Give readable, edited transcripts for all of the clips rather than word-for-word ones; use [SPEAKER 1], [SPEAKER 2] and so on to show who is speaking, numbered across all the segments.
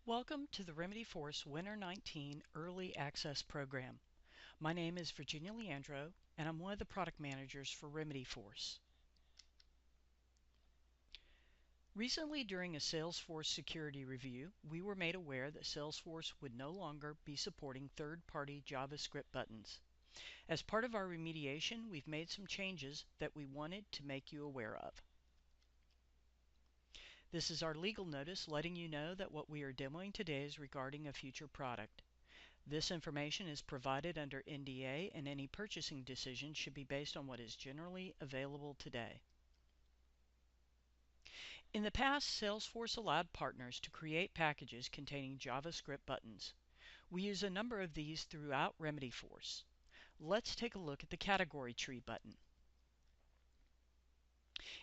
[SPEAKER 1] Welcome to the Remedyforce Winter 19 Early Access Program. My name is Virginia Leandro, and I'm one of the product managers for Remedyforce. Recently, during a Salesforce security review, we were made aware that Salesforce would no longer be supporting third-party JavaScript buttons. As part of our remediation, we've made some changes that we wanted to make you aware of. This is our legal notice letting you know that what we are demoing today is regarding a future product. This information is provided under NDA, and any purchasing decision should be based on what is generally available today. In the past, Salesforce allowed partners to create packages containing JavaScript buttons. We use a number of these throughout Remedyforce. Let's take a look at the category tree button.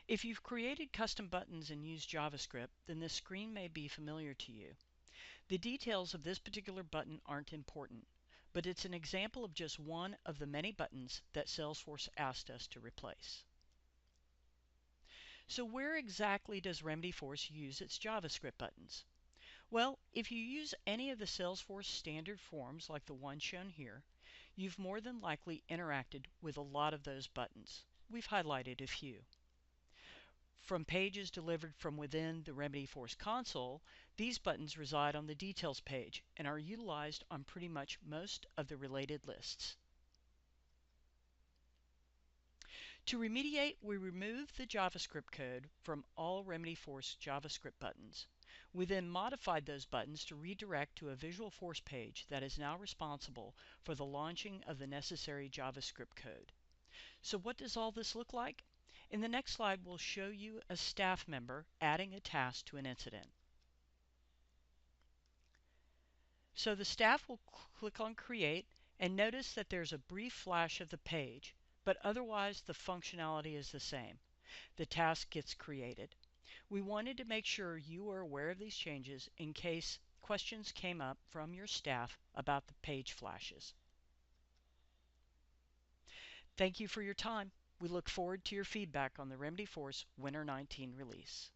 [SPEAKER 1] If you've created custom buttons and used JavaScript, then this screen may be familiar to you. The details of this particular button aren't important, but it's an example of just one of the many buttons that Salesforce asked us to replace. So where exactly does Remedyforce use its JavaScript buttons? Well, if you use any of the Salesforce standard forms like the one shown here, you've more than likely interacted with a lot of those buttons. We've highlighted a few. From pages delivered from within the Remedyforce console, these buttons reside on the Details page and are utilized on pretty much most of the related lists. To remediate, we remove the JavaScript code from all Remedyforce JavaScript buttons. We then modified those buttons to redirect to a Visualforce page that is now responsible for the launching of the necessary JavaScript code. So what does all this look like? In the next slide, we'll show you a staff member adding a task to an incident. So the staff will click on Create and notice that there's a brief flash of the page, but otherwise the functionality is the same. The task gets created. We wanted to make sure you were aware of these changes in case questions came up from your staff about the page flashes. Thank you for your time. We look forward to your feedback on the Remedyforce Winter 19 release.